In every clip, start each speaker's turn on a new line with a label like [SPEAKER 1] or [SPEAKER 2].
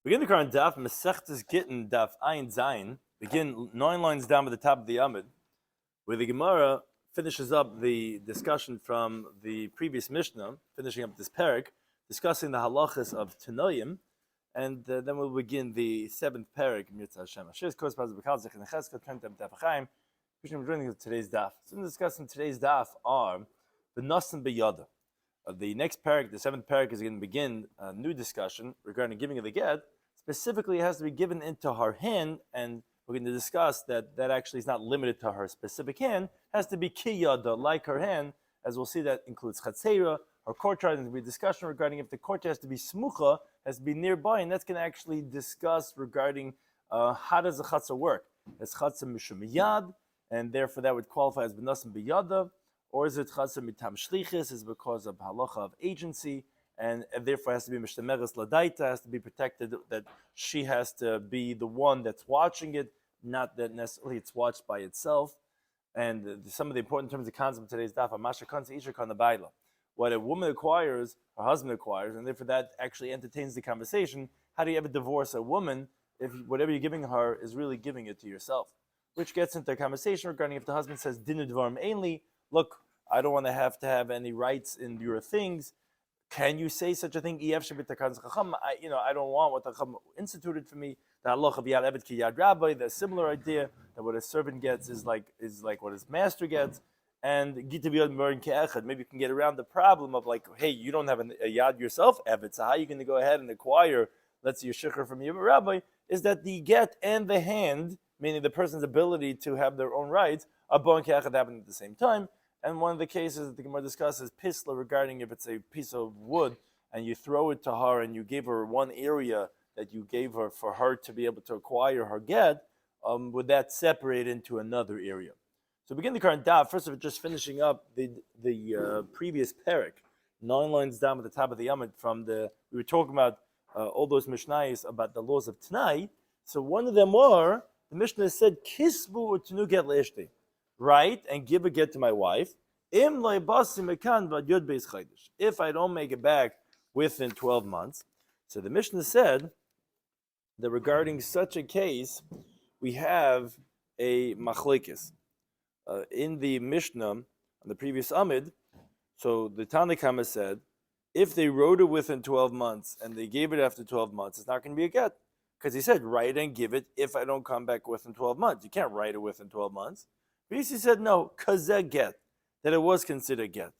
[SPEAKER 1] Begin the current Daf Mesechtes Gitin Daf Ayin Zayin. Begin 9 lines down at the top of the Amid, where the Gemara finishes up the discussion from the previous Mishnah, finishing up this parak, discussing the halachas of Tanoim, and then we'll begin the 7th parak. Mitzvah Hashem. Ashir's corresponds to Bekal Zechin Cheskel Trent Daf Chaim. We're joining today's Daf. So, we're discussing today's Daf are the Nasan B'Yada. The next parak, the 7th parak, is going to begin a new discussion regarding giving of the get. Specifically, it has to be given into her hand, and we're going to discuss that actually is not limited to her specific hand. It has to be kiyada, like her hand, as we'll see that includes chatzera, her courtyard, and there'll be a discussion regarding if the courtyard has to be smucha, has to be nearby, and that's going to actually discuss regarding how does the chatzah work. It's chatzah mishum yad, and therefore that would qualify as b'nasim b'yada. Or is it chatzah mitam shlichis, is because of halacha of agency, and therefore has to be mishtameres ladaita, has to be protected, that she has to be the one that's watching it, not that necessarily it's watched by itself. And some of the important terms of concept of today's daf are masha kansa isha kana baila. What a woman acquires, her husband acquires, and therefore that actually entertains the conversation. How do you ever divorce a woman if whatever you're giving her is really giving it to yourself? Which gets into a conversation regarding if the husband says dinu dvarim ainli, look, I don't want to have any rights in your things. Can you say such a thing? I don't want what the Chacham instituted for me. The halacha of yad eved ki yad rabbi, the similar idea that what a servant gets is like what his master gets. And maybe you can get around the problem of like, hey, you don't have a yad yourself, eved, so how are you going to go ahead and acquire, let's say, your shiur from your rabbi? Is that the get and the hand, meaning the person's ability to have their own rights, are bon ke'echad happening at the same time. And one of the cases that the Gemara discusses pisla regarding if it's a piece of wood and you throw it to her and you gave her one area that you gave her for her to be able to acquire her get, would that separate into another area? So begin the current daf. First of all, just finishing up the previous parak, 9 lines down at the top of the Yomit we were talking about all those Mishnayos about the laws of Tanai. So one of them the Mishnah said, Kisbu utnu get le'eshti. Right, and give a get to my wife. If I don't make it back within 12 months. So the Mishnah said that regarding such a case, we have a machlekes. In the Mishnah, on the previous Amid, so the Tanakhama said, if they wrote it within 12 months and they gave it after 12 months, it's not going to be a get. Because he said, write and give it if I don't come back within 12 months. You can't write it within 12 months. Bisi said no, kazeh get, that it was considered get.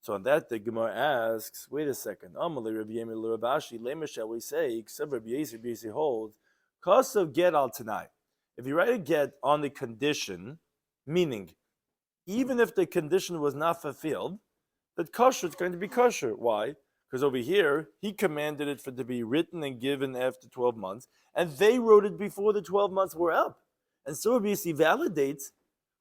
[SPEAKER 1] So on that, the Gemara asks, wait a second, Amalei Rabbi Yemi l'Rabashi, lema shall we say, except Rabbi Yesi holds, cost of get al tanai. If you write a get on the condition, meaning, even if the condition was not fulfilled, that kosher is going to be kosher. Why? Because over here, he commanded it to be written and given after 12 months, and they wrote it before the 12 months were up. And so Rabbi Yesi validates,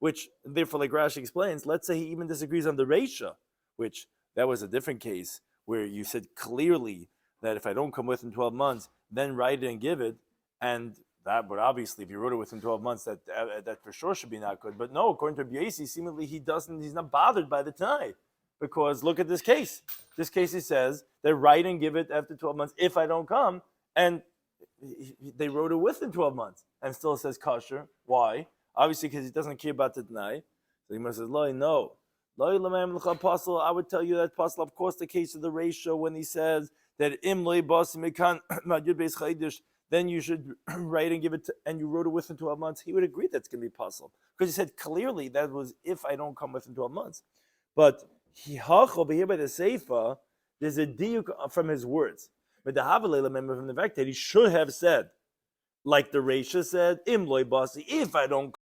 [SPEAKER 1] which, therefore, like Rashi explains, let's say he even disagrees on the Reisha, which that was a different case, where you said clearly that if I don't come within 12 months, then write it and give it, and that would obviously, if you wrote it within 12 months, that for sure should be not good. But no, according to Rabbi Yesi, seemingly he's not bothered by the Tanai, because look at this case. This case, he says, that write and give it after 12 months if I don't come, and they wrote it within 12 months, and still says kosher. Why? Obviously, because he doesn't care about the Tanai. So he says, no. I would tell you that possible. Of course, the case of the ratio when he says that then you should write and give it and you wrote it within 12 months, he would agree that's going to be possible. Because he said clearly that was if I don't come within 12 months. But over here by the Seifa, there's a diuk from his words. But the Havalei from the fact that he should have said, like the Reisha said, Imloi Basi, if I don't.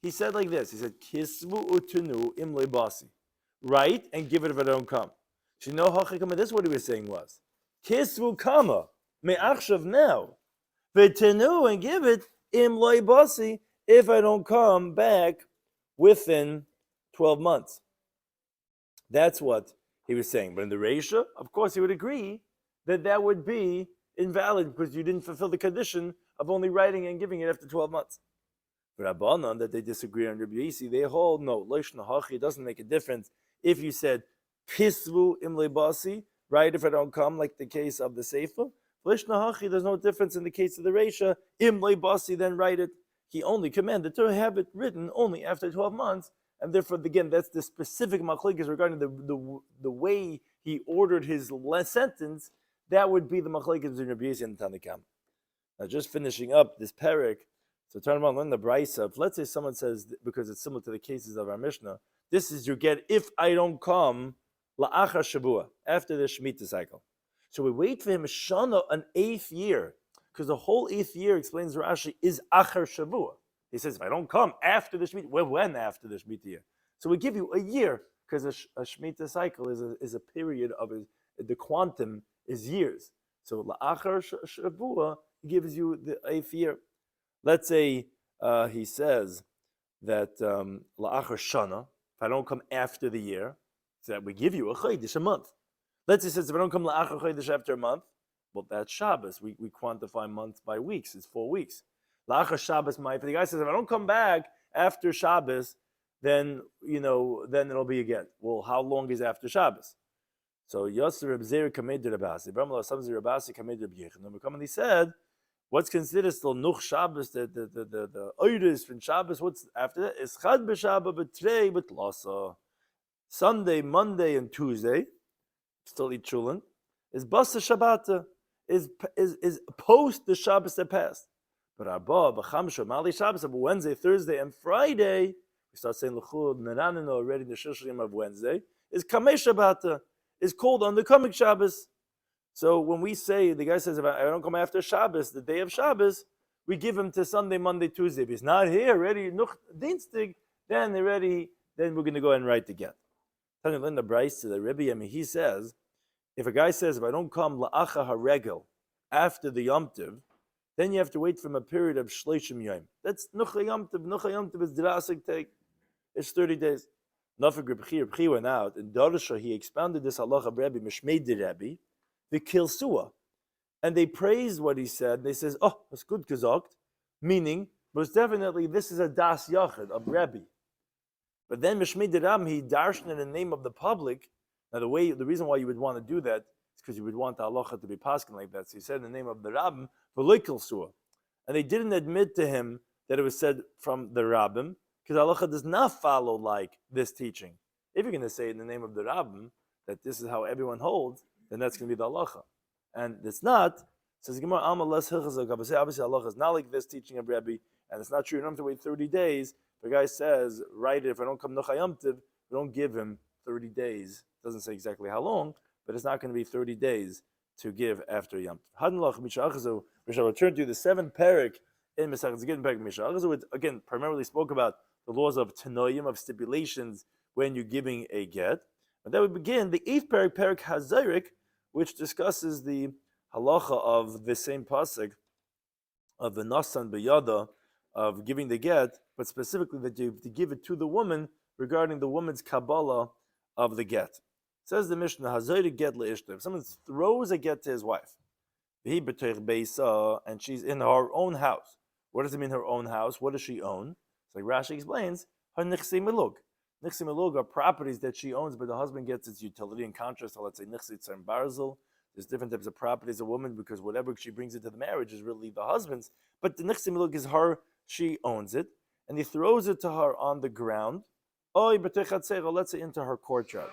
[SPEAKER 1] He said like this, he said, Kisvu utunu Imloi Basi. Write and give it if I don't come. So you know how this is what he was saying was. Kisvu kama, me'achshav now. V'tenu and give it Imloi Basi if I don't come back within 12 months. That's what he was saying. But in the Reisha, of course, he would agree that would be invalid because you didn't fulfill the condition of only writing and giving it after 12 months. But Rabbanan, that they disagree on Rabbi Yesi, they hold, no, Loishna Hachi, it doesn't make a difference if you said, Kisvu imle basi, right? If I don't come, like the case of the Seifa. Lishna hachi, there's no difference in the case of the Reisha. Imle basi, then write it. He only commanded to have it written only after 12 months, and therefore, again, that's the specific machlokes regarding the way he ordered his sentence. That would be the machlokes in Rabbi Yossi and Tanakam. Now, just finishing up this parak, so turn around, learn the brisa. If let's say someone says, because it's similar to the cases of our Mishnah, this is your get if I don't come la'achar shabua, after the Shemitah cycle. So we wait for him shana, an 8th year, because the whole 8th year, explains Rashi, is achar shavua. He says, if I don't come after the Shemitah, well, when after the Shemitah year? So we give you a year, because a Shemitah cycle is a period of the quantum is years. So la'achar shavua gives you the 8th year. Let's say he says that la'achar shana, if I don't come after the year, so that we give you a chodesh, a month. Let's say he says, if I don't come la'achar chodesh after a month, well, that's Shabbos. We quantify months by weeks. It's 4 weeks. La'achar Shabbos, if the guy says, if I don't come back after Shabbos, then it'll be again. Well, how long is after Shabbos? So Yosef Reb Zera Kamed Rabasi, Bramla Sam Zera Rabasi Kamed Reb Yechon. And we come and he said, what's considered still Nuch Shabbos, the Oiris from Shabbos, what's after that? Is Chad b'Shabbat b'Trei b'Tlasa. Sunday, Monday, and Tuesday, still eat chulin, is Basa Shabbata, is post the Shabbos that passed. But Abba, B'Chamsha, Mali Shabbos, but Wednesday, Thursday, and Friday, we start saying L'chud, Neranino already in the Shishlim of Wednesday, is Kamei Shabbata, is called on the coming Shabbos. So when we say, the guy says, if I don't come after Shabbos, the day of Shabbos, we give him to Sunday, Monday, Tuesday. If he's not here, ready, Nuch Dienstig, then we're going to go and write the get. Telling Linda Bryce to the Rebbe Yomi, he says, if a guy says, if I don't come la'acha haregel, after the Yom Tov, then you have to wait from a period of Shleishim Yom. That's Nucha Yom Tov. Nucha Yom Tov is drastic take. It's 30 days. Nafik Reb went out, and Darsha, he expounded this halacha of Rebbe, Mishmei de Rebbe, the Kilsua. And they praised what he said. They says, oh, that's good gesagt, meaning, most definitely, this is a das yachid of Rebbe. But then Mishmei de Rebbe, he darshan in the name of the public. Now the reason why you would want to do that is because you would want the halacha to be paskin like that. So he said in the name of the Rabbim, v'loikil suah. And they didn't admit to him that it was said from the Rabbim, because halacha does not follow like this teaching. If you're going to say in the name of the Rabbim that this is how everyone holds, then that's going to be the halacha. And it's not. Says Gemara, Alma less hilchazak. Obviously, halacha is not like this teaching of Rebbe, and it's not true. You don't have to wait 30 days. The guy says, write it. If I don't come Nocha Yom Tov, we don't give him 30 days. Doesn't say exactly how long, but it's not going to be 30 days to give after Yom Tov. We shall return to the 7th parak in Mesechus Gitin Daf Mishachazu, which again primarily spoke about the laws of tanoim, of stipulations when you're giving a get. And then we begin the 8th parak Hazarik, which discusses the halacha of the same pasuk of the nasan b'yada, of giving the get, but specifically that you have to give it to the woman regarding the woman's kabbalah of the get. Says the Mishnah, Hazarik get le'ishta. If someone throws a get to his wife, and she's in her own house. What does it mean, her own house? What does she own? So like Rashi explains, her nichsi milug. Nichsi milug are properties that she owns, but the husband gets its utility. In contrast to, let's say, nichsi tzem barzel. There's different types of properties of woman, because whatever she brings into the marriage is really the husband's. But the nichsi milug is her, she owns it, and he throws it to her on the ground. Let's say into her courtyard.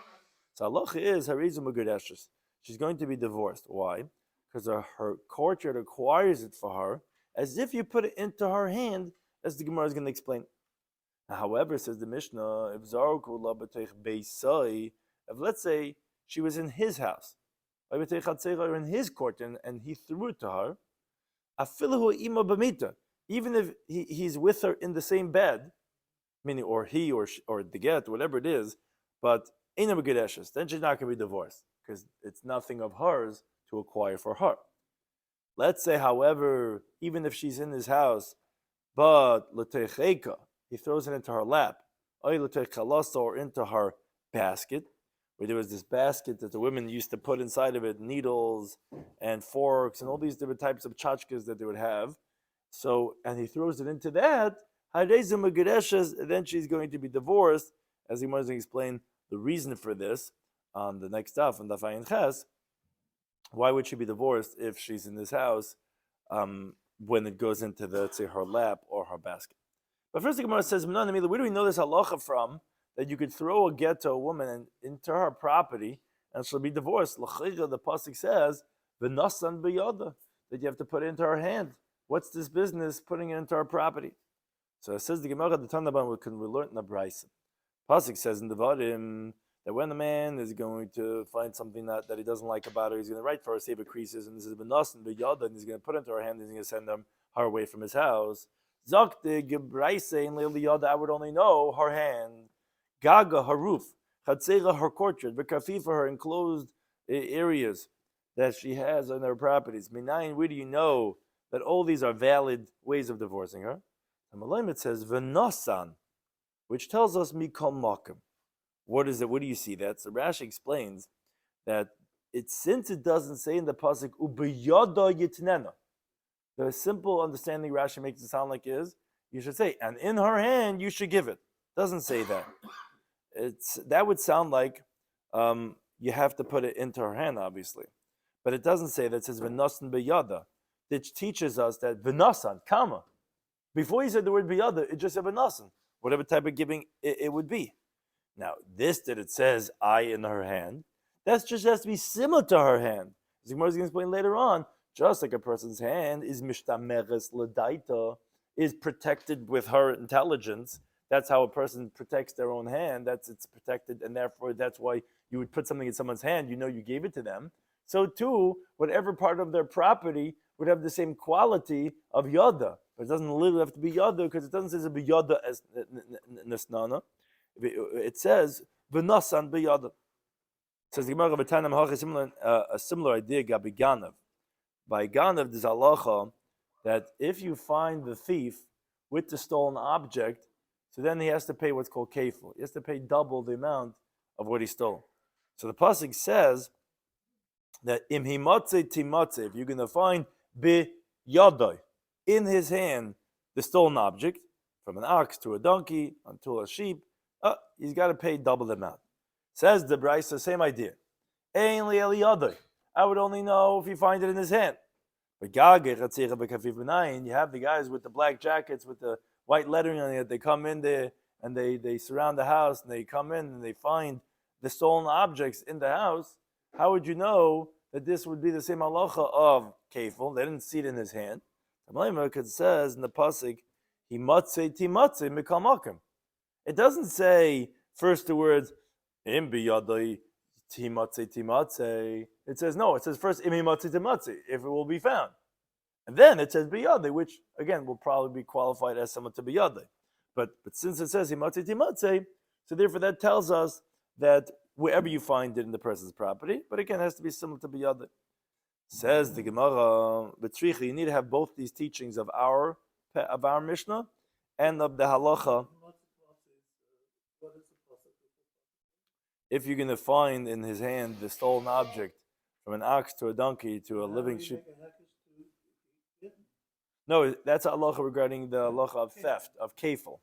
[SPEAKER 1] So halacha is harizu megudeshes. She's going to be divorced. Why? Because her courtyard acquires it for her, as if you put it into her hand, as the Gemara is going to explain. However, says the Mishnah, if let's say she was in his house, or in his court, and he threw it to her, even if he's with her in the same bed, meaning or he or the get, whatever it is, but then she's not going to be divorced, because it's nothing of hers to acquire for her. Let's say, however, even if she's in his house, but he throws it into her lap, or into her basket, where there was this basket that the women used to put inside of it needles and forks and all these different types of tchotchkes that they would have. So, and he throws it into that, then she's going to be divorced, as he wants to explain the reason for this. on the next Daf, on Daf Ayin Ches, why would she be divorced if she's in this house when it goes into let's say her lap or her basket? But first the Gemara says, where do we know this halacha from, that you could throw a get to a woman and into her property and she'll be divorced? L'chayra, the pasuk says, v'nasan b'yada, that you have to put it into her hand. What's this business putting it into her property? So it says the Gemara, the Tanaban, we learn in the Brisa. Pasuk says in the Varim that when a man is going to find something that he doesn't like about her, he's going to write for her, save her creases, and this is v'nasan b'yada, and he's going to put it into her hand, and he's going to send her away from his house. Zaktig Brisa in Leil Yada, I would only know her hand, Gaga, her roof, Chatzera, her courtyard, Bekafifa, her enclosed areas that she has on her properties. Minayin, where do you know that all these are valid ways of divorcing her? And Malayim, it says V'nasan, which tells us Mikol Makim. What is it? What do you see that? So Rashi explains that since it doesn't say in the pasuk Ubiyada Yitnena, the simple understanding Rashi makes it sound like is, you should say, and in her hand you should give it. Doesn't say that. That would sound like you have to put it into her hand, obviously. But it doesn't say that. It says v'nasan b'yada, which teaches us that v'nasan, comma. Before you said the word b'yada, it just said v'nasan, whatever type of giving it would be. Now, this that it says I in her hand, that just has to be similar to her hand. As the Gemara is going to explain later on, just like a person's hand is mishtameres l'daita, is protected with her intelligence. That's how a person protects their own hand. It's protected, and therefore that's why you would put something in someone's hand. You know you gave it to them. So too, whatever part of their property would have the same quality of yada. But it doesn't literally have to be yada because it doesn't say it's be yada as nesnana. It says v'nasan b'yada. It says the Gemara a similar idea gabi ganav. By Ganav, there's halacha that if you find the thief with the stolen object, so then he has to pay what's called kefil. He has to pay double the amount of what he stole. So the pasuk says that im himatze timatze, if you're going to find bi yadai, in his hand, the stolen object, from an ox to a donkey, to a sheep, he's got to pay double the amount. Says the Brisa, same idea. Ein li el yadai. I would only know if you find it in his hand. But you have the guys with the black jackets with the white lettering on it. They come in there and they surround the house and they come in and they find the stolen objects in the house. How would you know that this would be the same halacha of kefil? They didn't see it in his hand. It says in the pasuk, "Himatze timatze mikal makom." It doesn't say first the words im biyadai timatze timatze. It says no. It says first im himatze timatze, if it will be found, and then it says biyadai, which again will probably be qualified as someone to biyadai. But since it says himatze timatze, so therefore that tells us that wherever you find it in the person's property, but again it has to be similar to biyadai. Says the Gemara, B'tzricha, you need to have both these teachings of our Mishnah and of the halacha. If you're going to find in his hand the stolen object, from an ox to a donkey to a living sheep. No, that's a halacha regarding the halacha of theft, of kefil,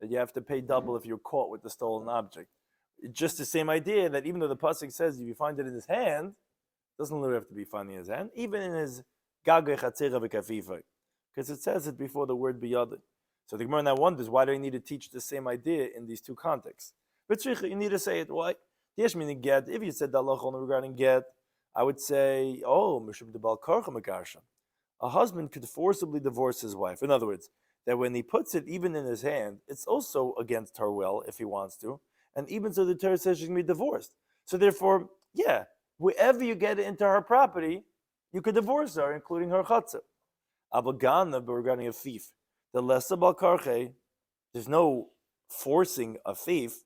[SPEAKER 1] that you have to pay double if you're caught with the stolen object. It's just the same idea that even though the pasuk says if you find it in his hand, doesn't literally have to be finding in his hand, even in his gagay chatzera v'kafifa, because it says it before the word biyadin. So the Gemara now wonders, why do you need to teach the same idea in these two contexts? But you need to say it. Why? Yesh meaning get. If you said the halacha only regarding get, I would say, mishum debal karcha mekarsha. A husband could forcibly divorce his wife. In other words, that when he puts it even in his hand, it's also against her will if he wants to, and even so the Torah says she can be divorced. So therefore, yeah, wherever you get it into her property, you could divorce her, including her chatzah. Abagana, but regarding a thief, the lesa bal karche, there's no forcing a thief,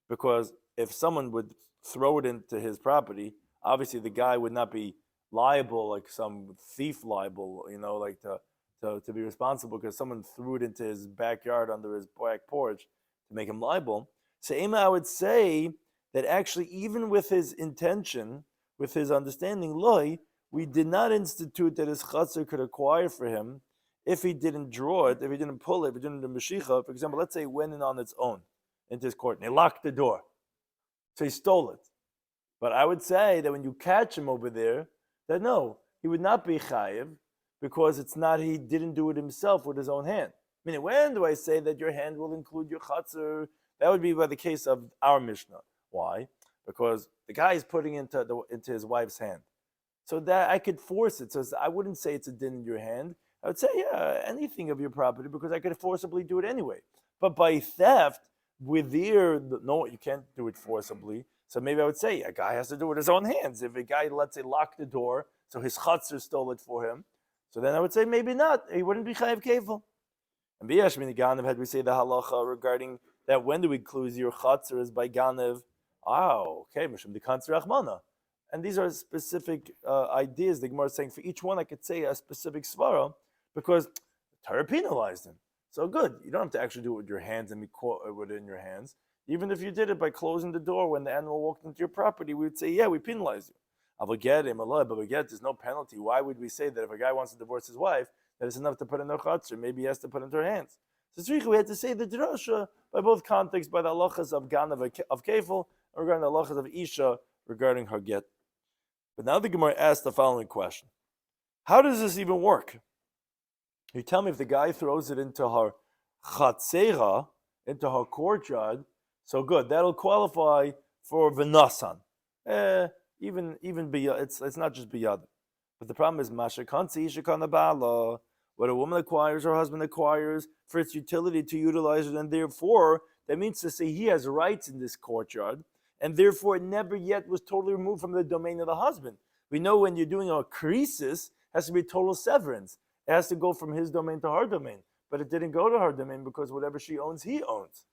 [SPEAKER 1] because if someone would throw it into his property, obviously the guy would not be liable, like some thief liable, like to be responsible because someone threw it into his backyard under his back porch to make him liable. So Ema, I would say that actually even with his intention, with his understanding, loy, we did not institute that his chatzar could acquire for him if he didn't draw it, if he didn't pull it, if he didn't do meshicha. For example, let's say it went in on its own into his court and he locked the door. So he stole it. But I would say that when you catch him over there, that no, he would not be chayiv because it's not, he didn't do it himself with his own hand. Meaning, when do I say that your hand will include your chatzar? That would be by the case of our Mishnah. Why? Because the guy is putting into his wife's hand. So that I could force it. So I wouldn't say it's a din in your hand. I would say, yeah, anything of your property, because I could forcibly do it anyway. But by theft, no, you can't do it forcibly. So maybe I would say a guy has to do it with his own hands. If a guy, let's say, locked the door, so his chatzar stole it for him, so then I would say maybe not. He wouldn't be chayiv kefil. And b'yesh min ganav, had we say the halacha regarding that, when do we close your chatzar is by ganav? Oh, okay, mishum dikantzir achmana. And these are specific ideas. The Gemara is saying for each one I could say a specific svara, because Torah penalized him. So good, you don't have to actually do it with your hands and be caught with it in your hands. Even if you did it by closing the door when the animal walked into your property, we would say, yeah, we penalize you. But we get there's no penalty. Why would we say that if a guy wants to divorce his wife, that it's enough to put in her chatzar? Maybe he has to put it into her hands. So we had to say the drasha by both contexts, by the halachas of ganav of kefil, regarding the halachas of isha regarding her get. But now the Gemara asks the following question: how does this even work? You tell me, if the guy throws it into her chatzera, into her courtyard, so good, that'll qualify for v'nasan. Even it's not just biyad. But the problem is masha kansi shekana bala. What a woman acquires, her husband acquires for its utility to utilize it, and therefore that means to say he has rights in this courtyard, and therefore it never yet was totally removed from the domain of the husband. We know when you're doing a krisis, it has to be a total severance. It has to go from his domain to her domain. But it didn't go to her domain because whatever she owns, he owns.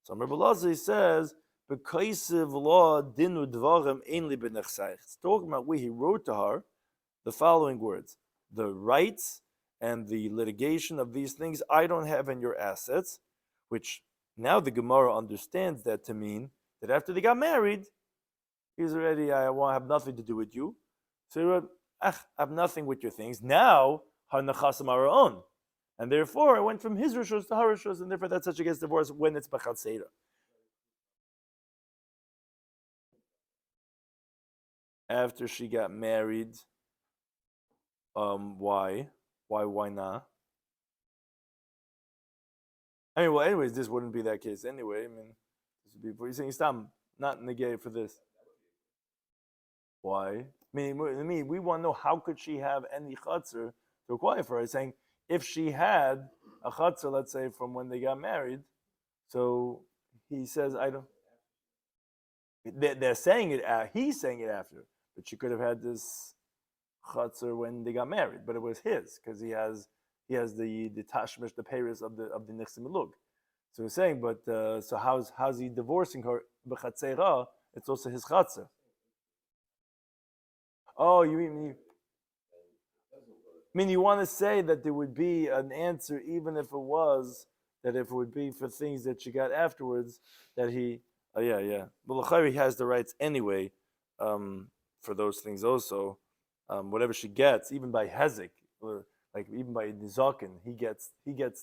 [SPEAKER 1] So Rabbi Lazar says, "B'kaisiv law dinu dvarim ein li b'nechseich." It's talking about where he wrote to her the following words: the rights and the litigation of these things I don't have in your assets, which now the Gemara understands that to mean that after they got married, he's already, I want to have nothing to do with you. So he wrote, I have nothing with your things. Now, her nechasim are her own. And therefore, it went from his rishos to her rishos, and therefore that's such a gets divorced when it's b'chatzera. After she got married, why? Why not? I mean, well, anyways, this wouldn't be that case anyway. I mean, this would be before you're saying Stam, not negate for this. Why? I mean, we want to know, how could she have any chatzar to acquire for her? Saying if she had a chatzar, let's say from when they got married, so he says, I don't. They're saying it. He's saying it after, but she could have had this chatzar when they got married, but it was his because he has the tashmish, the peiros of the nichsim milug. So he's saying, but so how's he divorcing her b'chatzera? It's also his chatzar. Oh, you mean you want to say that there would be an answer even if it was that if it would be for things that she got afterwards that he. Oh yeah. Well, he has the rights anyway for those things also. Whatever she gets, even by hezek, or like even by nizakin, he gets.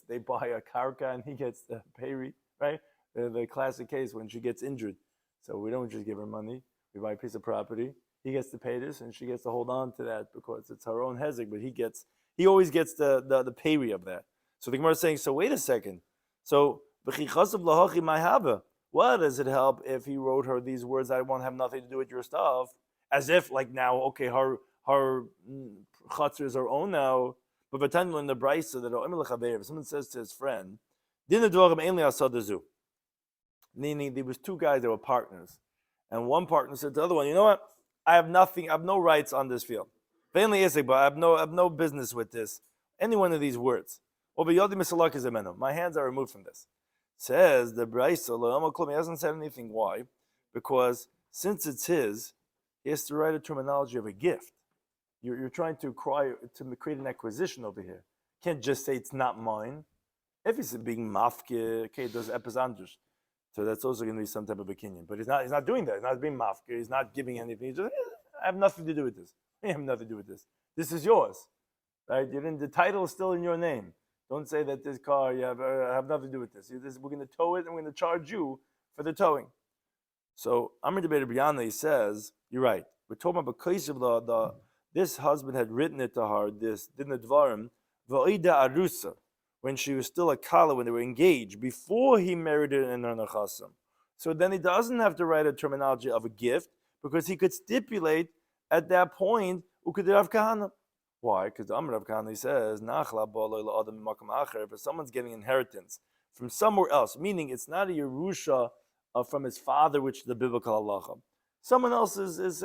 [SPEAKER 1] They buy a karka and he gets the peri, right? The classic case when she gets injured. So we don't just give her money; we buy a piece of property. He gets to pay this, and she gets to hold on to that because it's her own hezek. But he always gets the peri of that. So the Gemara is saying, so wait a second. So what does it help if he wrote her these words? I won't have nothing to do with your stuff, as if like now, okay, her chatzar is her own now. But in the brisa that if someone says to his friend, meaning there was two guys that were partners, and one partner said to the other one, you know what? I have nothing. I have no rights on this field. But I have no business with this. Any one of these words. My hands are removed from this. Says the Brisa, he hasn't said anything. Why? Because since it's his, he has to write a terminology of a gift. You're trying to create an acquisition over here. You can't just say it's not mine. If he's being mafke, okay, those epizanders. So that's also going to be some type of opinion. But he's not doing that. He's not being mafke. He's not giving anything. He's just, I have nothing to do with this. I have nothing to do with this. This is yours. Right? The title is still in your name. Don't say that this car, I have nothing to do with this. We're going to tow it and we're going to charge you for the towing. So Amr Debeir B'Yana, he says, you're right. We're talking about because of this husband had written it to her, this Din Dvarim, Va'ida Arusa, when she was still a kala, when they were engaged, before he married her in her Nechasim. So then he doesn't have to write a terminology of a gift, because he could stipulate at that point, Ukadirav Kahana. Why? Because the Amr Rav Kahana says, if someone's getting inheritance from somewhere else, meaning it's not a Yerusha from his father, which is the biblical halacha. Someone else is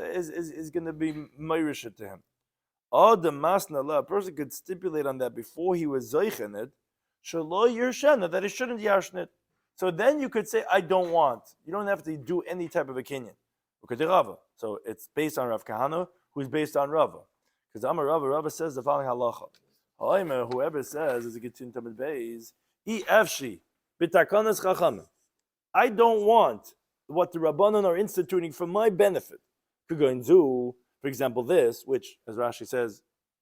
[SPEAKER 1] going to be Meirisha to him. A person could stipulate on that before he was Zeichen it, that he shouldn't Yashn it. So then you could say, I don't want. You don't have to do any type of a kinyan. So it's based on Rav Kahana, who's based on Rava. Because Amar Rava says the following halacha. Whoever says, is a Gitin Tamid Beis, Efshi, b'takanas chachamim. I don't want what the Rabbanon are instituting for my benefit. For example, this, which, as Rashi says,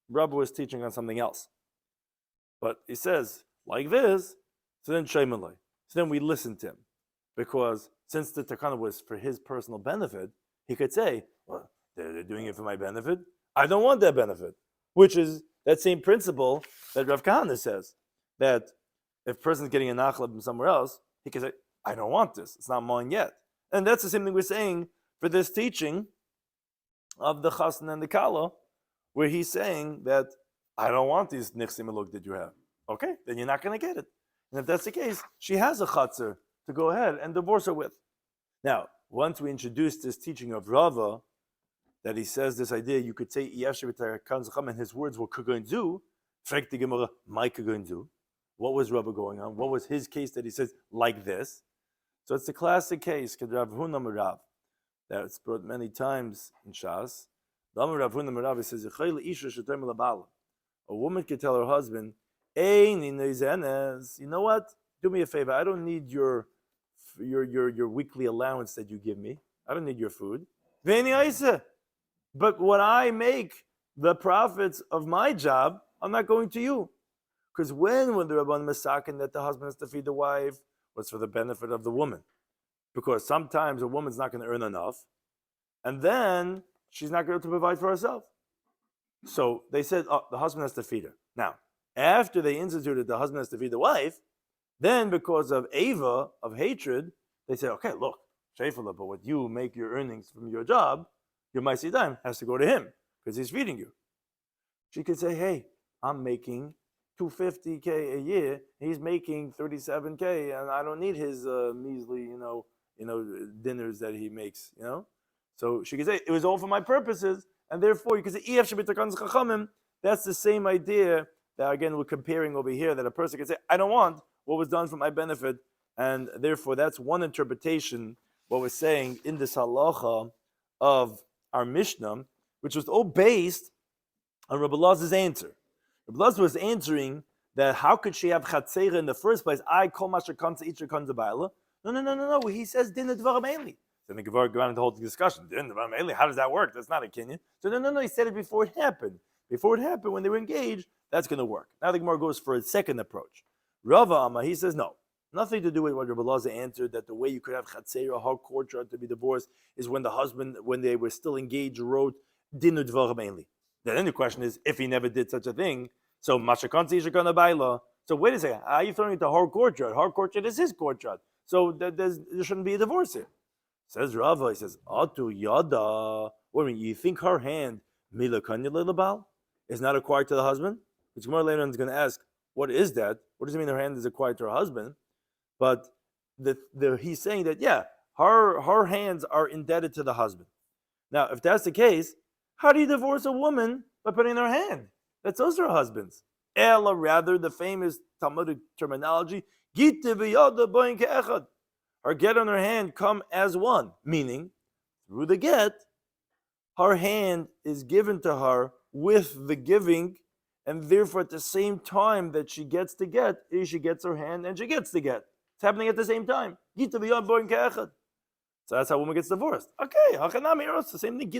[SPEAKER 1] Rabbi was teaching on something else. But he says, like this, so then Sheimalai. So then we listen to him. Because since the takana was for his personal benefit, he could say, well, they're doing it for my benefit. I don't want that benefit. Which is that same principle that Rav Kahana says, that if a person's getting a nachla from somewhere else, he can say, I don't want this. It's not mine yet. And that's the same thing we're saying for this teaching of the chasna and the kala, where he's saying that I don't want these nichsim eluk that you have. Okay, then you're not going to get it. And if that's the case, she has a chatzar to go ahead and divorce her with. Now, once we introduced this teaching of Rava, that he says this idea, you could say and his words were kagoinzu, fragt die Gemara, my kagoinzu. What was Rava going on? What was his case that he says like this? So it's the classic case, Rav Huna Merav, that's brought many times in Shas. Rav Huna Merav says, a woman could tell her husband, you know what? Do me a favor. I don't need your weekly allowance that you give me. I don't need your food. But when I make the profits of my job, I'm not going to you. Because when the Rabban Masakin that the husband has to feed the wife was for the benefit of the woman. Because sometimes a woman's not going to earn enough, and then she's not going to provide for herself. So they said, the husband has to feed her. Now, after they instituted the husband has to feed the wife, then because of Ava, of hatred, they said, okay, look, Shefala, but what you make your earnings from your job, your Maisidime has to go to him, because he's feeding you. She could say, hey, I'm making $250K a year, he's making $37K, and I don't need his measly, dinners that he makes, So she could say, it was all for my purposes, and therefore you could say, that's the same idea that, again, we're comparing over here, that a person can say, I don't want what was done for my benefit, and therefore that's one interpretation, what we're saying in this halacha of our Mishnah, which was all based on Rabbi Lazar's answer. Rabbi Lazar was answering that how could she have chatzera in the first place? I call masher kanza itcher kanza ba'ala. No. He says din dvarim eli. Then the Gemara go on the whole discussion. Din dvarim eli. How does that work? That's not a kinyan. So no. He said it before it happened. Before it happened, when they were engaged, that's going to work. Now the Gemara goes for a second approach. Rava Amma, he says no. Nothing to do with what Rabbi Lazar answered, that the way you could have chatzera, her courtyard to be divorced, is when the husband, when they were still engaged, wrote din dvarim eli. Then the question is, if he never did such a thing, so mashakanti ishakana baila. So wait a second, how are you throwing it to her courtyard? Her courtyard is his courtyard. So there shouldn't be a divorce here. Says Rava, he says, Atu yada. What do you mean? You think her hand, mila kanya lelabal, is not acquired to the husband? Which more later on is going to ask, what is that? What does it mean her hand is acquired to her husband? But he's saying that, yeah, her hands are indebted to the husband. Now, if that's the case, how do you divorce a woman by putting her hand? That's also her husband's. Ella, rather, the famous Talmudic terminology, her get on her hand come as one, meaning, through the get, her hand is given to her with the giving, and therefore at the same time that she gets the get, she gets her hand and she gets the get. It's happening at the same time. So that's how a woman gets divorced. Okay, the same thing.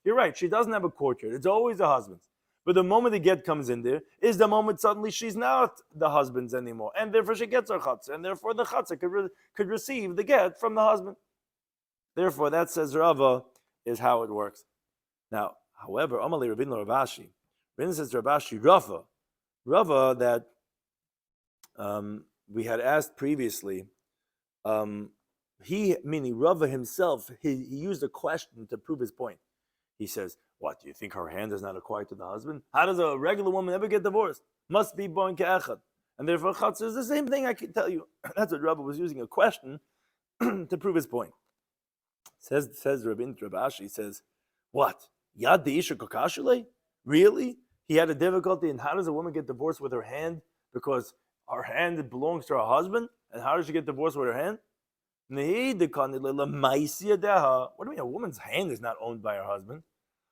[SPEAKER 1] You're right, she doesn't have a courtyard. It's always the husband's. But the moment the get comes in there, is the moment suddenly she's not the husband's anymore. And therefore she gets her chatzah. And therefore the chatzah could receive the get from the husband. Therefore, that says Rava is how it works. Now, however, Amalei Rabin Ravashi, Rabin says Ravashi Rava that we had asked previously. He, meaning Rava himself, he used a question to prove his point. He says, "What do you think her hand is not acquired to the husband? How does a regular woman ever get divorced? Must be born ke'echad." And therefore, chatzar is the same thing. I can tell you. That's what Rava was using, a question to prove his point. Says Rabin Rabashi, says, "What? Yad the isha kokashule? Really? He had a difficulty in how does a woman get divorced with her hand because her hand belongs to her husband? And how does she get divorced with her hand? What do you mean a woman's hand is not owned by her husband?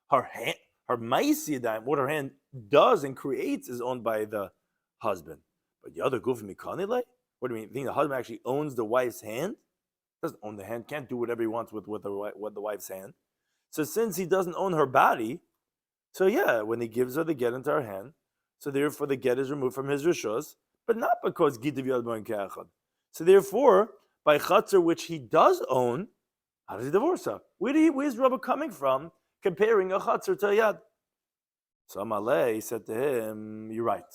[SPEAKER 1] Her hand, her maisiyadayim, what her hand does and creates is owned by the husband. But the other guf mikanile? What do you mean? Think the husband actually owns the wife's hand? Doesn't own the hand, can't do whatever he wants with the wife's hand. So since he doesn't own her body, so yeah, when he gives her the get into her hand, so therefore the get is removed from his rishos, but not because gitiv yad boin ke'echad. So therefore, by chatzar, which he does own, how does he divorce her? Where's Rabbi coming from, comparing a chatzar to a yad? So Amalei said to him, "You're right.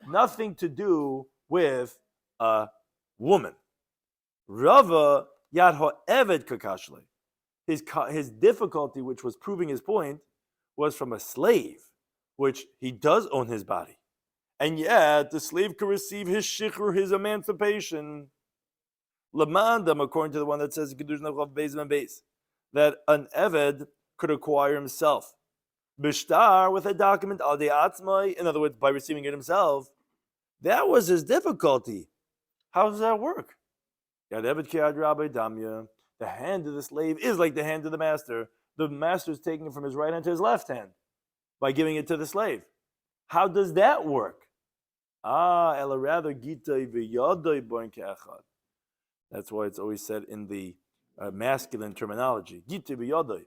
[SPEAKER 1] Nothing to do with a woman. Rava yad ha'eved kakashle. His difficulty, which was proving his point, was from a slave, which he does own his body. And yet, the slave can receive his shiur, his emancipation. Lamandam, according to the one that says that an eved could acquire himself. Bishtar, with a document, al de'atzmai, in other words, by receiving it himself. That was his difficulty. How does that work? The hand of the slave is like the hand of the master. The master is taking it from his right hand to his left hand by giving it to the slave. How does that work? Ela rather gitay v'yadai boin ke'echad. That's why it's always said in the masculine terminology. Gitay v'yadai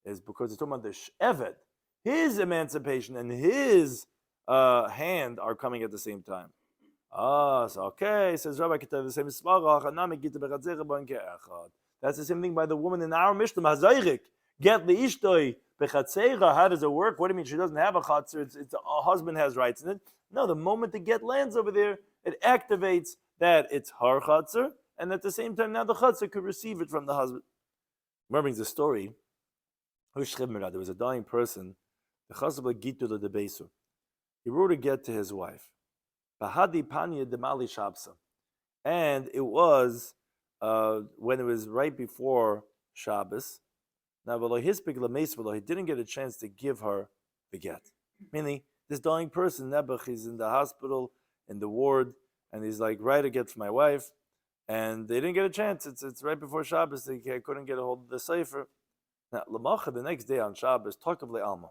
[SPEAKER 1] is because it's talking about the eved. His emancipation and his hand are coming at the same time. So okay, says Rabbi Kitab, the same that's the same thing by the woman in our Mishnah. Hazayrik, get the ishtoi bechatzera. How does it work? What do you mean she doesn't have a chatzir? It's a husband has rights in it. No, the moment the get lands over there, it activates that it's her chatzir, and at the same time now the chatzir could receive it from the husband. Remember brings the story. There was a dying person. The chasab gitu the beisu. He wrote a get to his wife. Bahadi panya demali shabsa, and it was when it was right before Shabbos. Now, he didn't get a chance to give her the get. Meaning, this dying person, Nebuch, he's in the hospital, in the ward, and he's like, write a get for my wife. And they didn't get a chance. It's right before Shabbos. They couldn't get a hold of the sefer. Now, Lamacha, the next day on Shabbos, talk of Le'alma.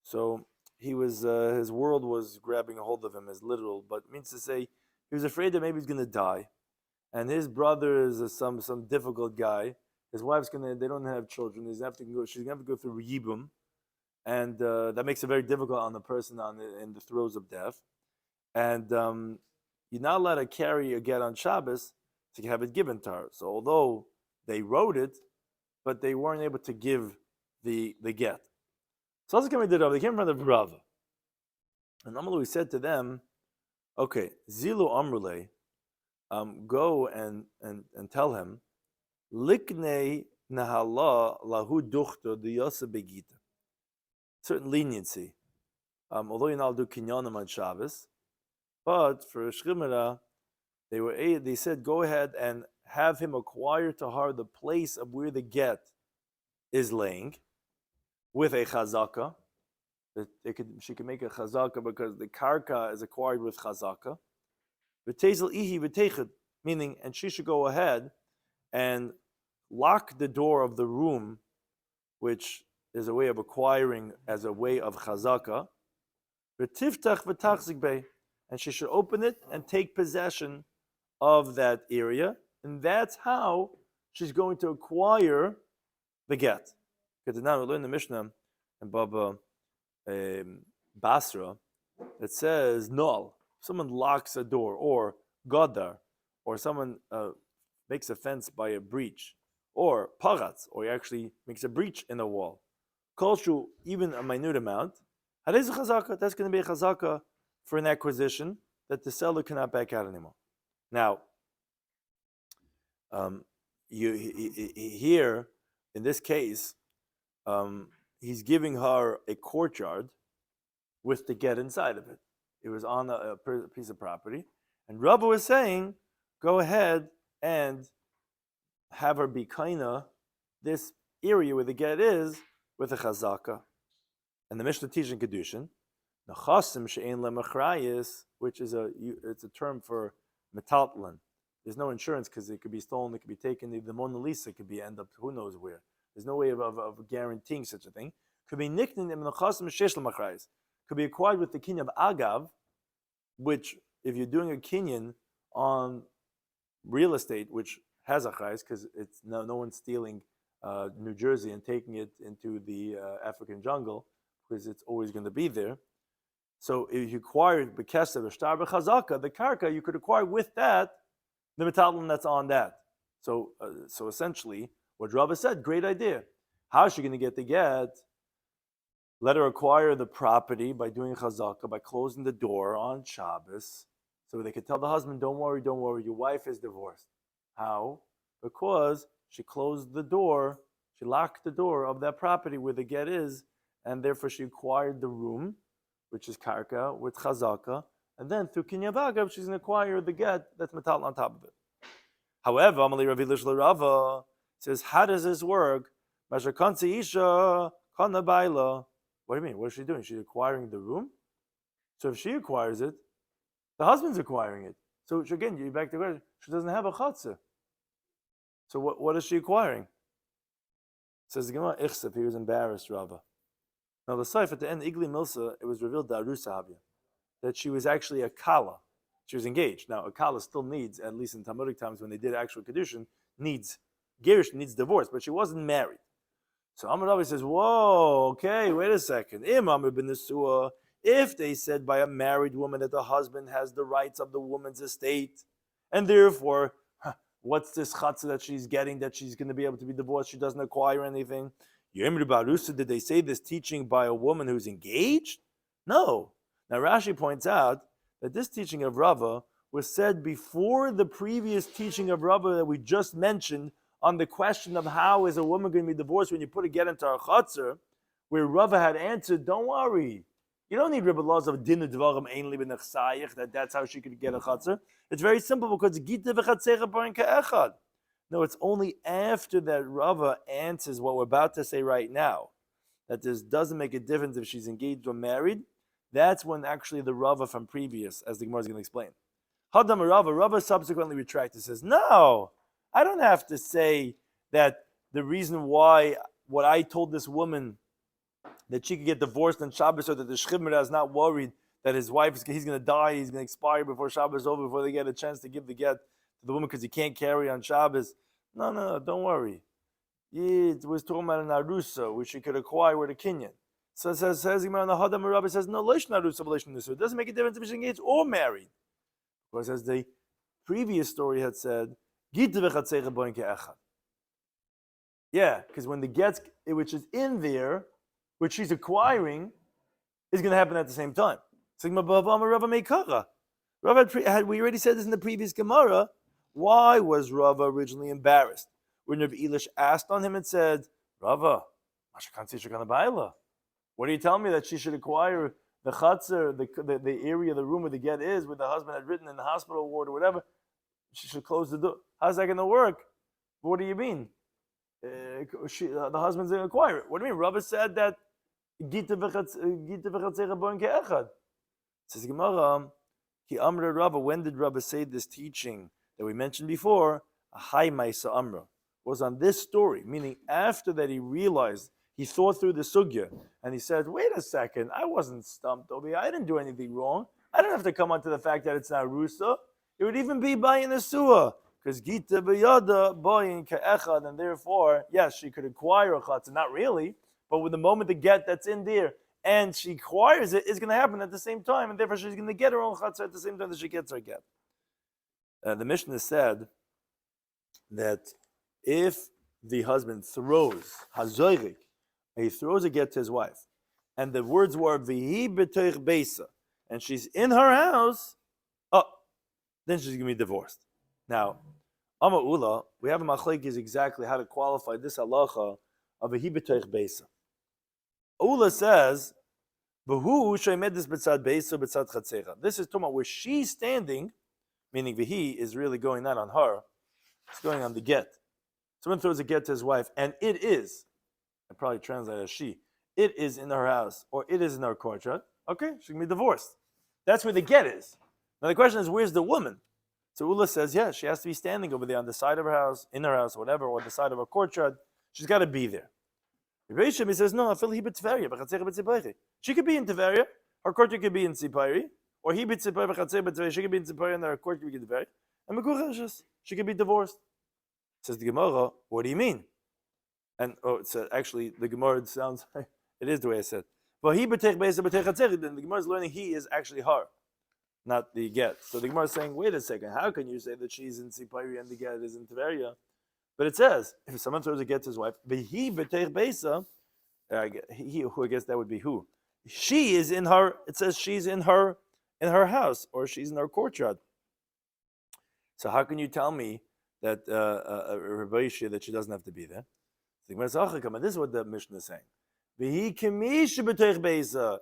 [SPEAKER 1] So, he was, his world was grabbing a hold of him as literal, but it means to say, he was afraid that maybe he's going to die. And his brother is some difficult guy. His wife's they don't have children. She's going to have to go through Yibum. And that makes it very difficult on the person in the throes of death. And you're not allowed to carry a get on Shabbos to have it given to her. So although they wrote it, but they weren't able to give the get. So they came in front of Rava. And Amalu said to them, okay, Zilu Amrule, go and tell him, Liknei Nahala Lahu Duchta the Yosef Begita. Certain leniency. Although you're not do kinyanim on Shabbos, but for Shchimera, they said, go ahead and have him acquire to her the place of where the get is laying with a chazaka. She can make a chazaka because the karka is acquired with chazaka. V'tezel ihi v'techid, meaning, and she should go ahead and lock the door of the room, which is a way of acquiring as a way of chazaka. V'tiftach v'tachzik bey, and she should open it and take possession of that area, and that's how she's going to acquire the get. Because now we learn the Mishnah and Baba Basra that says null. Someone locks a door, or gadar, or someone makes a fence by a breach, or paratz, or he actually makes a breach in the wall, kolshu, even a minute amount, that's going to be a chazaka for an acquisition that the seller cannot back out anymore. Now, here, in this case, he's giving her a courtyard with the get inside of it. It was on a piece of property. And Rabbi was saying, go ahead and have her be kaina this area where the get is with a chazaka. And the Mishnah teaches in Kedushin, Nachasim she'ein lemachrayis, which is it's a term for metaltlin. There's no insurance because it could be stolen, it could be taken. The Mona Lisa could be end up who knows where. There's no way of guaranteeing such a thing. Could be nicknamed Nachasim she'esh lemachrayis. Could be acquired with the kinyan of agav, which if you're doing a kinyan on real estate, which has a chayes, because it's no one's stealing New Jersey and taking it into the African jungle, because it's always going to be there. So if you acquire b'kesev or shtar b'chazaka, the karka, you could acquire with that the metallim that's on that. So essentially, what Rabbi said, great idea. How is she going to get the get? Let her acquire the property by doing chazaka, by closing the door on Shabbos, so they could tell the husband, don't worry, your wife is divorced. How? Because she closed the door, she locked the door of that property where the get is, and therefore she acquired the room, which is karka, with chazaka, and then through kinyan v'agav, she's going to acquire the get that's metal on top of it. However, Amalei Rav Hillel Rava says, how does this work? Masher kansi isha kana baila. What do you mean? What is she doing? She's acquiring the room? So if she acquires it, the husband's acquiring it. So again, you're back to the question, she doesn't have a chatzah. So what is she acquiring? Says the Gemara, Ichsef, he was embarrassed, Rava. Now the Saif at the end, Igli Milsa, it was revealed to Arusa Habya, that she was actually a kala. She was engaged. Now a kala still needs, at least in Talmudic times when they did actual kedushin, needs gerish, needs divorce, but she wasn't married. So Amar Rabbi says, whoa, okay, wait a second. If they said by a married woman that the husband has the rights of the woman's estate, and therefore, what's this chatzah that she's getting that she's going to be able to be divorced? She doesn't acquire anything. Did they say this teaching by a woman who's engaged? No. Now Rashi points out that this teaching of Rava was said before the previous teaching of Rava that we just mentioned on the question of how is a woman going to be divorced when you put a get into her chatzah, where Rava had answered, don't worry. You don't need Rebbe laws of din dvarim einli b'nechsayich, that's how she could get a chatzah. It's very simple because Gitin Daf. No, it's only after that Rava answers what we're about to say right now, that this doesn't make a difference if she's engaged or married. That's when actually the Rava from previous, as the Gemara is going to explain. Hadam Rava subsequently retracted, says, no, I don't have to say that the reason why what I told this woman that she could get divorced on Shabbos, or that the Shchimra is not worried that his wife, he's going to die, he's going to expire before Shabbos is over, before they get a chance to give the get to the woman because he can't carry on Shabbos. No, don't worry. It was talking about an arusa, which she could acquire with a kinyan. So it says Gemara, the Hadam Rabbi says, no, leish arusa, leish nusa. It doesn't make a difference if she's engaged or married. Because as the previous story had said, yeah, because when the get, which is in there, which she's acquiring, is going to happen at the same time. We already said this in the previous Gemara. Why was Rava originally embarrassed? When Rav Elish asked on him and said, Rava, what are you telling me that she should acquire the chatzar, the area, the room where the get is, where the husband had written in the hospital ward or whatever? She should close the door. How's that going to work? What do you mean? The husband's going to acquire it. What do you mean? Rava said that says Gemara, Ki Amra Rava, when did Rava say this teaching that we mentioned before? A high Maisa Amra was on this story, meaning after that he realized, he thought through the sugya, and he said, wait a second, I wasn't stumped over here, I didn't do anything wrong. I don't have to come onto the fact that it's not Rusa. It would even be Bayin Asua, because Gita B'yada Bayin Ka'echad, and therefore, yes, she could acquire a chatzah, not really, but with the moment the get that's in there, and she acquires it, it's going to happen at the same time, and therefore she's going to get her own chatzah at the same time that she gets her get. The Mishnah said that if the husband throws, hazoirik, he throws a get to his wife, and the words were vihi b'toich beisa, and she's in her house, then she's going to be divorced. Now, Amma Ula, we have a machlekes exactly how to qualify this halacha of vihi b'toich beisa. Ula says, "V'hu she'medis b'tzad beisa b'tzad chatzecha." This is talking about where she's standing, meaning vihi is really going not on her, it's going on the get. Someone throws a get to his wife, and it is, I probably translate as she, it is in her house, or it is in her courtyard. Okay, she can be divorced. That's where the get is. Now the question is, where's the woman? So Ula says, yeah, she has to be standing over there on the side of her house, in her house, whatever, or the side of her courtyard. She's got to be there. Rabbi Shloimy says, no, she could be in Tveria, her courtyard could be in Tzipari, or he be Tzipari, she could be in Tzipari, and her courtyard could be in Tveria, and she could be divorced. Says the Gemara, what do you mean? And so actually the Gemara sounds like it is the way I said. But he then the Gemara is learning he is actually her, not the get. So the Gemara is saying, wait a second, how can you say that she's in Sipari and the get is in Tveria? But it says, if someone throws a get to his wife, he who I guess that would be who? She is in her, it says she's in her house, or she's in her courtyard. So how can you tell me that Rabbi Shloimy that she doesn't have to be there? This is what the Mishnah is saying.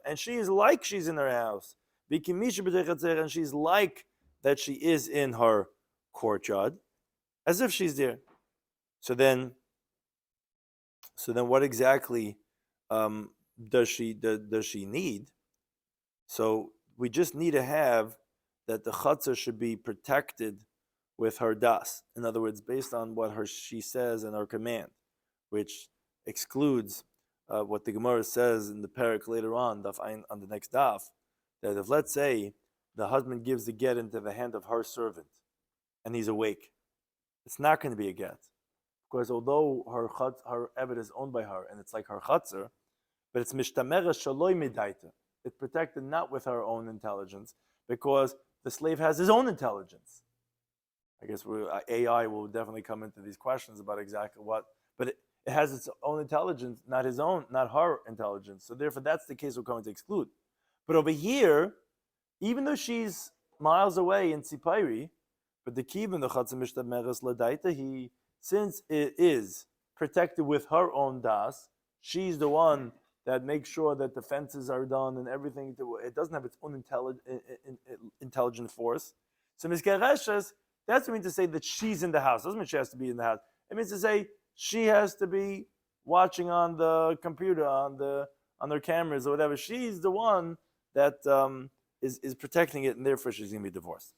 [SPEAKER 1] And she is like she's in her house. And she's like that she is in her courtyard, as if she's there. So then what exactly does she need? So we just need to have that the chatzah should be protected with her das. In other words, based on what she says and her command, which excludes what the Gemara says in the parak later on, on the next daf, that if, let's say, the husband gives the get into the hand of her servant, and he's awake, it's not going to be a get. Because although her eved is owned by her, and it's like her chatzar, but it's mishtamera shaloi midaita. It's protected not with her own intelligence, because the slave has his own intelligence. I guess AI will definitely come into these questions about exactly what, but it has its own intelligence, not her intelligence. So therefore, that's the case we're going to exclude. But over here, even though she's miles away in Tzipayri, but the kivin the chatzah mishtameres ladaita, since it is protected with her own das, she's the one that makes sure that the fences are done and everything. It doesn't have its own intelligent force. So miskereshes, that's what means to say that she's in the house. Doesn't mean she has to be in the house. It means to say she has to be watching on the computer, on their cameras or whatever. She's the one that is protecting it, and therefore she's going to be divorced.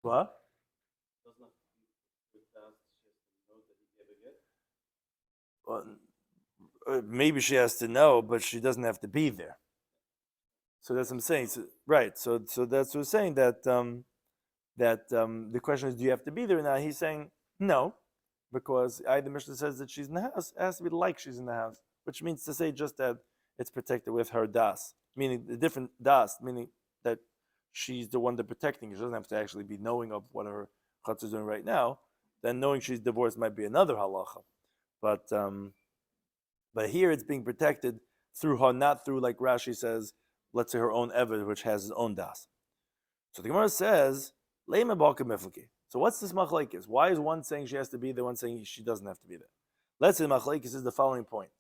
[SPEAKER 1] What? Well, maybe she has to know, but she doesn't have to be there. So that's what I'm saying. So, right. So that's what we're saying, that the question is, do you have to be there? Now he's saying no, because the Mishnah says that she's in the house. It has to be like she's in the house, which means to say just that it's protected with her das, meaning the different das, meaning that she's the one that's protecting. She doesn't have to actually be knowing of what her chatzah is doing right now. Then knowing she's divorced might be another halacha, but here it's being protected through her, not through, like Rashi says, let's say her own eved, which has his own das. So the Gemara says, Leima balka mifleki. So what's this machlekes? Why is one saying she has to be there, one saying she doesn't have to be there? Let's say the machlekes is the following point.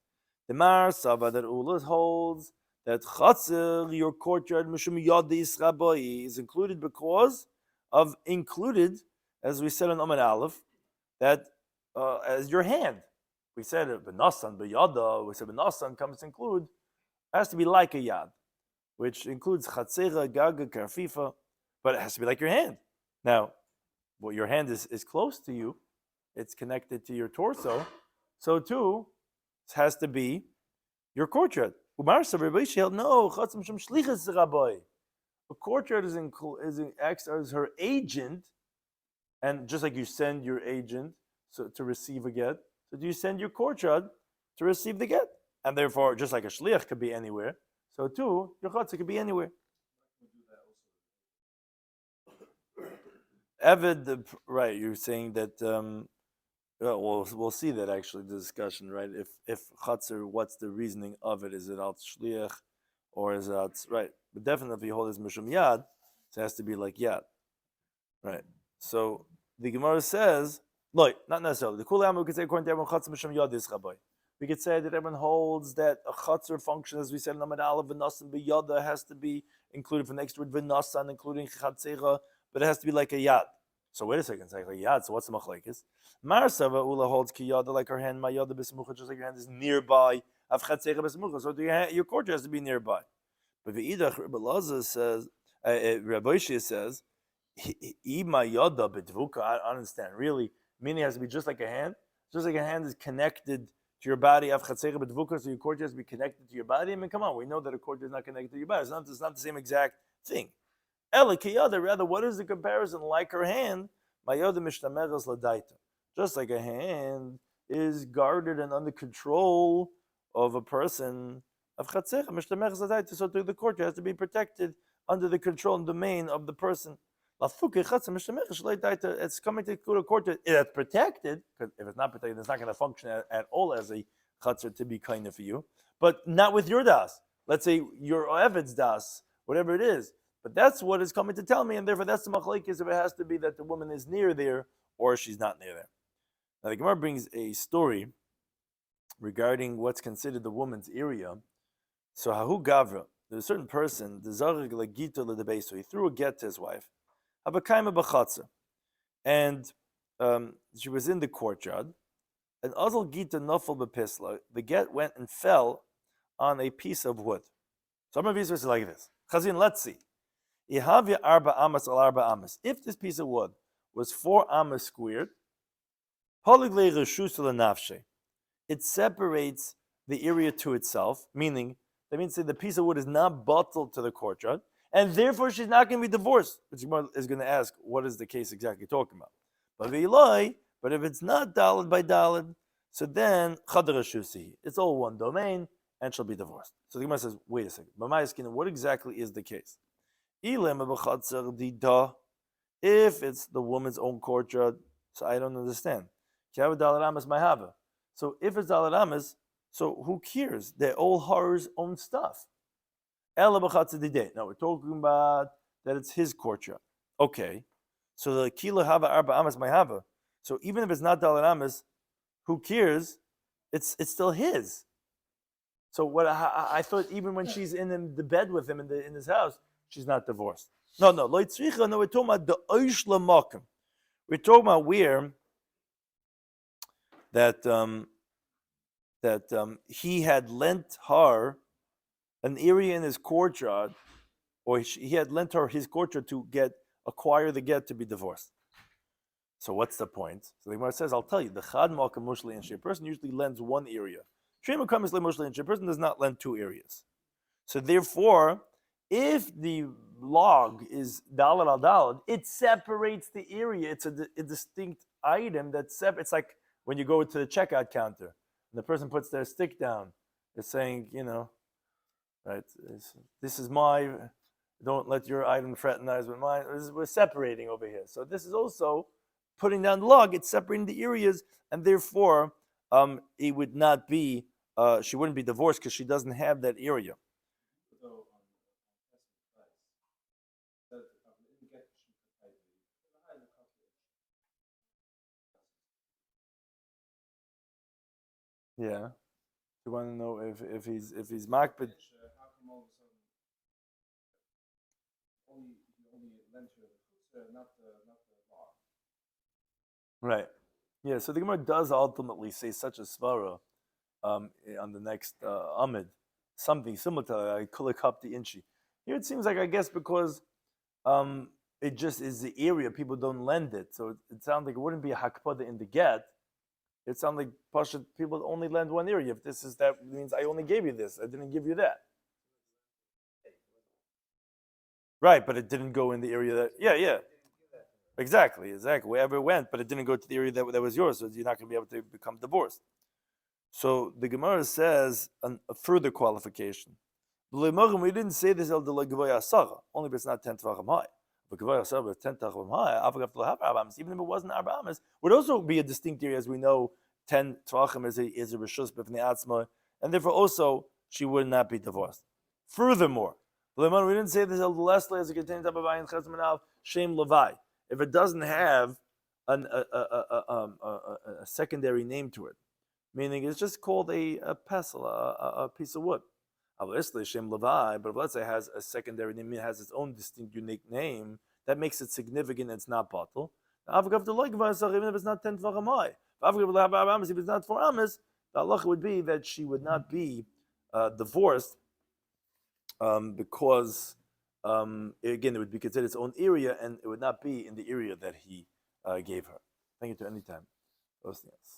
[SPEAKER 1] The Mar Sava that Ula holds that chatzir, your courtyard, mishum yadis rabai, is included because of included, as we said in Amar Aleph, that as your hand. We said benasan beyada. We said benasan comes to include, has to be like a yad, which includes chatzera, gaga, karfifa, but it has to be like your hand. Now, your hand is close to you, it's connected to your torso, so too it has to be your courtyard. No, a courtyard acts as her agent, and just like you send your agent to receive a get, so do you send your courtyard to receive the get? And therefore, just like a shliach could be anywhere, so too, your chatzah could be anywhere. Eved, right, you're saying that we'll see that actually the discussion, right? If chatzar, what's the reasoning of it? Is it al shliach or is it out, right? But definitely if you hold this mishum yad, it has to be like yad, right? So the Gemara says, look, not necessarily. The kulam we could say according to everyone chatzar mishum yad is chaboy. We could say that everyone holds that a chatzar function, as we said in Amad Aleph, v'nasan b'yada has to be included from the next word v'nasan, including chatzera, but it has to be like a yad. So wait a second, it's like a yad. So what's the machlekes? Marsava ula holds ki yada like her hand, my yada b'smucha, just like your hand is nearby. Av chatzera b'smucha, so your court has to be nearby. But v'idach Rabbi Lazar says, Rabbi Shloimy says, my yada b'dvuka. I understand. Really, meaning it has to be just like a hand. Just like a hand is connected to your body, so your cord has to be connected to your body. I mean, come on, we know that a cord is not connected to your body. It's not the same exact thing. Rather, what is the comparison? Like her hand, just like a hand is guarded and under control of a person. So the cord has to be protected under the control and domain of the person. It's coming to include a court that's protected, because if it's not protected, it's not going to function at all as a chatzar to be kind of for you. But not with your das. Let's say your Eved's das, whatever it is. But that's what it's coming to tell me, and therefore that's the machlekes if it has to be that the woman is near there or she's not near there. Now the Gemara brings a story regarding what's considered the woman's area. So Hahu Gavra, there's a certain person, the Zareg Legito Ledebei, so he threw a get to his wife. And she was in the courtyard, and Azal Gita Nafal Bepisla, the get went and fell on a piece of wood. Some of you say like this. Chazin, let's see. Ihavya arba amas al arba amas. If this piece of wood was 4 amas squared, it separates the area to itself, meaning that means that the piece of wood is not bottled to the courtyard, and therefore she's not going to be divorced. Which is going to ask, what is the case exactly talking about? But if it's not dalad by dalad, so then it's all one domain, and she'll be divorced. So the Gemara says, wait a second, what exactly is the case? If it's the woman's own courtyard, so I don't understand. So if it's dalad amas, so who cares? They're all her own stuff. Now we're talking about that it's his courtyard. Okay. So the kila hava arba amas my hava. So even if it's not dalad amas, who cares? It's still his. So what I thought even when she's in the bed with him in his house, she's not divorced. No, we're talking about the oishla makom. We're talking about where that he had lent her an area in his courtyard, or he had lent her his courtyard to acquire the get to be divorced. So what's the point? So the Gemara says, I'll tell you, the chad malka mushli and a person usually lends one area. Shema kamis le mushli and a person does not lend 2 areas. So therefore, if the log is dalad al dalad, it separates the area. It's a distinct item it's like when you go to the checkout counter and the person puts their stick down. It's saying, right, this is my, don't let your item fraternize with mine. We're separating over here. So this is also putting down the log. It's separating the areas, and therefore it would not be, she wouldn't be divorced because she doesn't have that area. Yeah. You want to know if he's makbid. Right. Yeah. So the Gemara does ultimately say such a svara on the next amid, something similar to that. Kulik up the inchi. Here it seems like, I guess because it just is the area, people don't lend it. So it sounds like it wouldn't be a hakpada in the get. It sounds like Pasha, people only lend one area. If this is that, means I only gave you this. I didn't give you that. Right, but it didn't go in the area that, yeah. Exactly. Wherever it went, but it didn't go to the area that was yours, so you're not going to be able to become divorced. So the Gemara says a further qualification. We didn't say this only if it's not 10 tvachim high. Even if it wasn't arba amas, would also be a distinct area, as we know. 10 tvachim is a rishus b'fnei atzma, and therefore also she would not be divorced. Furthermore, we didn't say this lastly as a Gitin Daf of Chazmanav Shem Levi. If it doesn't have a secondary name to it, meaning it's just called a pestle, a piece of wood. Obviously, Shem Levi, but if let's say it has a secondary name, it has its own distinct, unique name, that makes it significant, it's not bottle. Even if it's not 10 tvachamai. If it's not 4 amas, the halacha would be that she would not be divorced because, again, it would be considered its own area and it would not be in the area that he gave her. Thank you to any time.